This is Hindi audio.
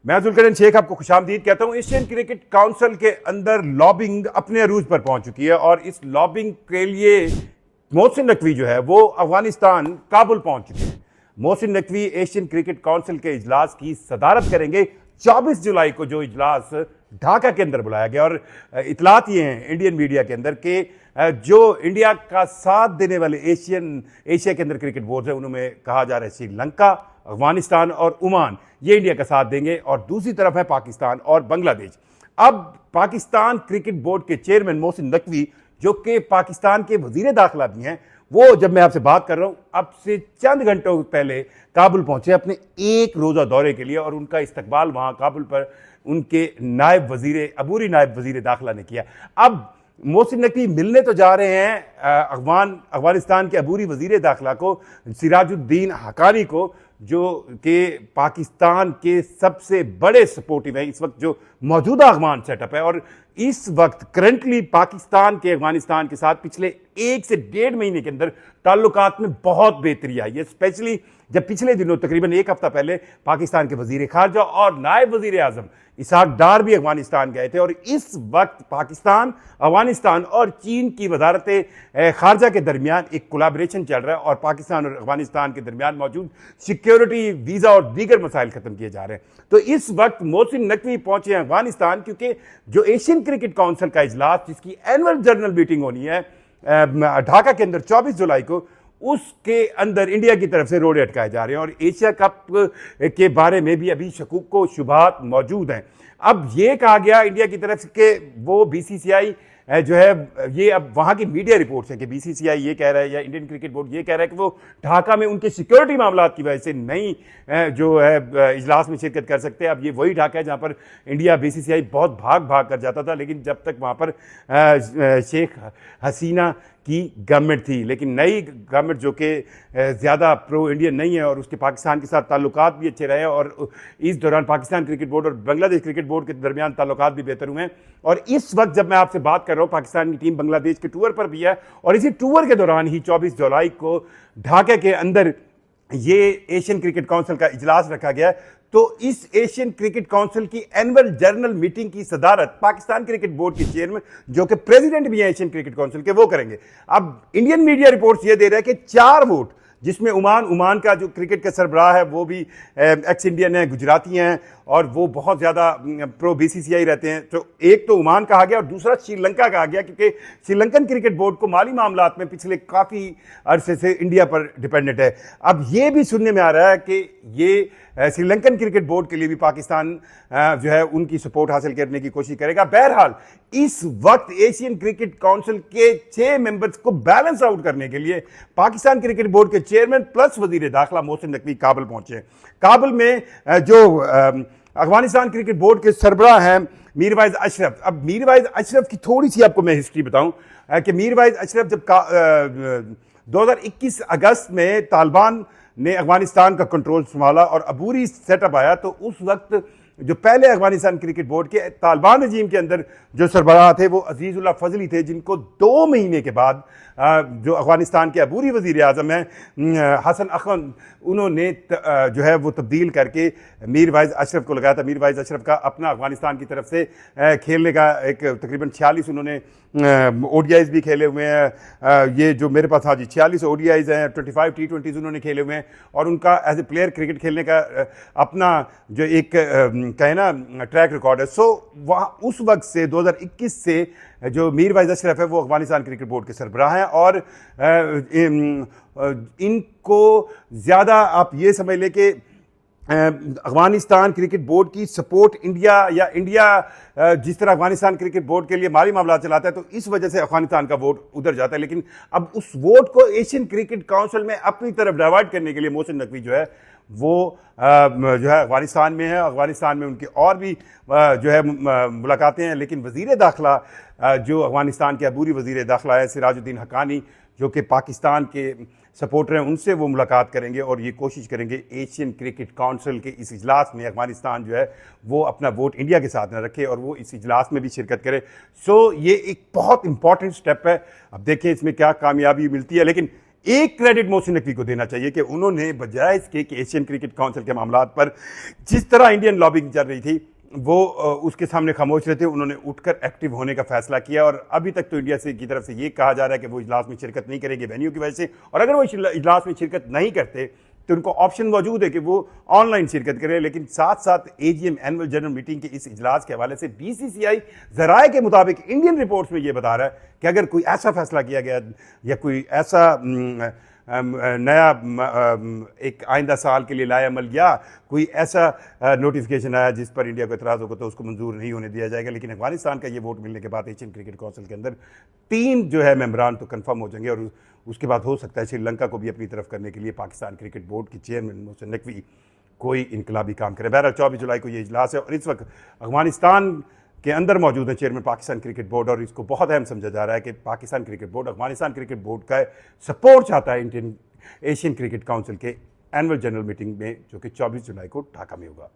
मैं जुल्करनैन शेख आपको खुशामदीद कहता हूं। एशियन क्रिकेट काउंसिल के अंदर लॉबिंग अपने अरूज पर पहुंच चुकी है और इस लॉबिंग के लिए मोहसिन नकवी जो है वो अफगानिस्तान काबुल पहुंच चुके हैं। Mohsin Naqvi Asian cricket council के इजलास की सदारत करेंगे 24 जुलाई को, जो इजलास ढाका के अंदर बुलाया गया। और इतलात ये हैं इंडियन मीडिया के अंदर के जो इंडिया का साथ देने वाले एशिया के अंदर क्रिकेट बोर्ड है उनमें कहा जा रहा है श्रीलंका, अफगानिस्तान और ओमान ये इंडिया का साथ देंगे, और दूसरी तरफ है पाकिस्तान और बांग्लादेश। अब पाकिस्तान क्रिकेट बोर्ड के चेयरमैन मोहसिन नकवी, जो कि पाकिस्तान के वजीर दाखिला भी हैं, वो जब मैं आपसे बात कर रहा हूं अब से चंद घंटों पहले काबुल पहुंचे अपने एक रोजा दौरे के लिए, और उनका इस्तकबाल वहां काबुल पर उनके अबूरी नायब वजीर दाखिला ने किया। अब मोहसिन नकवी मिलने तो जा रहे हैं अफगानिस्तान के अबूरी वजीर दाखिला को, सिराजुद्दीन हक्कानी को, जो कि पाकिस्तान के सबसे बड़े सपोर्टिव हैं इस वक्त जो मौजूदा अफगान सेटअप है। और इस वक्त करंटली पाकिस्तान के अफगानिस्तान के साथ पिछले 1 से 1.5 महीने के अंदर ताल्लुकात में बहुत बेहतरी आई है, स्पेशली जब पिछले दिनों तकरीबन 1 हफ्ता पहले पाकिस्तान के वजीर खारजा और नायब वजीर आजम इसहाक डार भी अफगानिस्तान गए थे। और इस वक्त पाकिस्तान, अफगानिस्तान और चीन की वजारत खारजा के दरमियान एक कोलैबोरेशन चल रहा है, और पाकिस्तान और अफगानिस्तान के दरमियान मौजूद सिक्योरिटी, वीज़ा और दीगर मसाइल खत्म किए जा रहे हैं। तो इस वक्त मोहसिन नकवी पहुंचे हैं अफगानिस्तान, क्योंकि जो एशियन क्रिकेट काउंसिल का इजलास जिसकी एनुअल जनरल मीटिंग होनी है ढाका के अंदर 24 जुलाई को, उसके अंदर इंडिया की तरफ से रोड़े अटकाए जा रहे हैं। और एशिया कप के बारे में भी अभी शकूक व शुबहात मौजूद हैं। अब ये कहा गया इंडिया की तरफ से कि वो बीसीसीआई जो है, ये अब वहाँ की मीडिया रिपोर्ट्स हैं कि बीसीसीआई ये कह रहा है या इंडियन क्रिकेट बोर्ड ये कह रहा है कि वो ढाका में उनके सिक्योरिटी मामला की वजह से नहीं जो है इजलास में शिरकत कर सकते। अब ये वही ढाका है जहाँ पर इंडिया बीसीसीआई बहुत भाग कर जाता था, लेकिन जब तक वहाँ पर शेख हसीना की गवर्नमेंट थी, लेकिन नई गवर्नमेंट जो कि ज़्यादा प्रो इंडियन नहीं है और उसके पाकिस्तान के साथ ताल्लुकात भी अच्छे रहे, और इस दौरान पाकिस्तान क्रिकेट बोर्ड और बांग्लादेश क्रिकेट बोर्ड के दरमियान ताल्लुकात भी बेहतर हुए हैं। और इस वक्त जब मैं आपसे बात कर रहा हूँ पाकिस्तान की टीम बांग्लादेश के टूर पर भी है, और इसी टूर के दौरान ही 24 जुलाई को ढाका के अंदर ये एशियन क्रिकेट काउंसिल का इजलास रखा गया है। तो इस एशियन क्रिकेट काउंसिल की एनुअल जनरल मीटिंग की सदारत पाकिस्तान क्रिकेट बोर्ड के चेयरमैन, जो कि प्रेसिडेंट भी है एशियन क्रिकेट काउंसिल के, वो करेंगे। अब इंडियन मीडिया रिपोर्ट्स ये दे रहा है कि 4 वोट, जिसमें ओमान का जो क्रिकेट का सरबराह है वो भी एक्स इंडियन है, गुजराती हैं, और वो बहुत ज़्यादा प्रो बीसीसीआई रहते हैं। तो एक तो ओमान कहा गया और दूसरा श्रीलंका कहा गया, क्योंकि श्रीलंकन क्रिकेट बोर्ड को माली मामलात में पिछले काफ़ी अरसे से इंडिया पर डिपेंडेंट है। अब ये भी सुनने में आ रहा है कि ये श्रीलंकन क्रिकेट बोर्ड के लिए भी पाकिस्तान जो है उनकी सपोर्ट हासिल करने की कोशिश करेगा। बहरहाल इस वक्त एशियन क्रिकेट काउंसिल के 6 मेंबर्स को बैलेंस आउट करने के लिए पाकिस्तान क्रिकेट बोर्ड के चेयरमैन प्लस वजीर दाखिला मोहसिन नकवी काबुल पहुंचे। काबुल में जो अफगानिस्तान क्रिकेट बोर्ड के सरबराह हैं मीरवाइज अशरफ। अब मीरवाइज अशरफ की थोड़ी सी आपको मैं हिस्ट्री बताऊं कि मीरवाइज अशरफ जब 2021 अगस्त में तालिबान ने अफगानिस्तान का कंट्रोल संभाला और अबूरी सेटअप आया, तो उस वक्त जो पहले अफगानिस्तान क्रिकेट बोर्ड के तालिबान रजीम के अंदर जो सरबराह थे वो अजीजुल्लाह फजली थे, जिनको 2 महीने के बाद जो अफगानिस्तान के अबूरी वजीर आजम हैं हसन अखन, उन्होंने जो है वो तब्दील करके मीरवाइज अशरफ को लगाया था। मीरवाइज अशरफ का अपना अफगानिस्तान की तरफ से खेलने का एक तकरीबन 46 उन्होंने ओडीआईज भी खेले हुए हैं। ये जो मेरे पास, हाँ जी, 46 ओडीआईज हैं, 25 T20s उन्होंने खेले हुए हैं, और उनका एज ए प्लेयर क्रिकेट खेलने का अपना जो एक कहे ना ट्रैक रिकॉर्ड है। सो वहाँ उस वक्त से 2021 से जो मीरवाइज अशरफ है वो अफगानिस्तान क्रिकेट बोर्ड के सरबराह हैं, और इनको ज़्यादा आप ये समझ लें कि अफगानिस्तान क्रिकेट बोर्ड की सपोर्ट इंडिया जिस तरह अफगानिस्तान क्रिकेट बोर्ड के लिए माली मामला चलाता है, तो इस वजह से अफगानिस्तान का वोट उधर जाता है। लेकिन अब उस वोट को एशियन क्रिकेट काउंसिल में अपनी तरफ डाइवर्ट करने के लिए मोहसिन नकवी जो है वो जो है अफगानिस्तान में है। अफगानिस्तान में उनकी और भी जो है मुलाकातें हैं, लेकिन वजीर दाखिला जो अफगानिस्तान के अबूरी वजीर दाखिला है सिराजुद्दीन हक्कानी, जो कि पाकिस्तान के सपोर्टर हैं, उनसे वो मुलाकात करेंगे और ये कोशिश करेंगे एशियन क्रिकेट काउंसिल के इस इजलास में अफगानिस्तान जो है वो अपना वोट इंडिया के साथ न रखे और वो इस इजलास में भी शिरकत करे। सो ये एक बहुत इंपॉर्टेंट स्टेप है। अब देखें इसमें क्या कामयाबी मिलती है। लेकिन एक क्रेडिट मोहसिन नकवी को देना चाहिए कि उन्होंने बजाय इसके कि एशियन क्रिकेट काउंसिल के मामलात पर जिस तरह इंडियन लॉबिंग चल रही थी वो उसके सामने खामोश रहते, उन्होंने उठकर एक्टिव होने का फैसला किया। और अभी तक तो इंडिया से की तरफ से ये कहा जा रहा है कि वो इजलास में शिरकत नहीं करेंगे वेन्यू की वजह से, और अगर वो इजलास में शिरकत नहीं करते तो उनको ऑप्शन मौजूद है कि वो ऑनलाइन शिरकत करें। लेकिन साथ साथ एजीएम एनुअल जनरल मीटिंग के इस इजलास के हवाले से बीसीसीआई ज़राए के मुताबिक इंडियन रिपोर्ट्स में ये बता रहा है कि अगर कोई ऐसा फैसला किया गया या कोई ऐसा नया एक आइंदा साल के लिए लाएअमल या कोई ऐसा नोटिफिकेशन आया जिस पर इंडिया को एतराज़ होगा तो उसको मंजूर नहीं होने दिया जाएगा। लेकिन अफगानिस्तान का ये वोट मिलने के बाद एशियन क्रिकेट काउंसिल के अंदर 3 जो है मेंबरान तो कंफर्म हो जाएंगे, और उसके बाद हो सकता है श्रीलंका को भी अपनी तरफ करने के लिए पाकिस्तान क्रिकेट बोर्ड के चेयरमैन मोहसिन नकवी कोई इनकलाबी काम करे। बहरहाल 24 जुलाई को ये इजलास है और इस वक्त अफगानिस्तान के अंदर मौजूद है चेयरमैन पाकिस्तान क्रिकेट बोर्ड, और इसको बहुत अहम समझा जा रहा है कि Pakistan cricket board Afghanistan cricket board का सपोर्ट चाहता है इंडियन एशियन क्रिकेट काउंसिल के एनुअल जनरल मीटिंग में, जो कि 24 जुलाई को ढाका में होगा।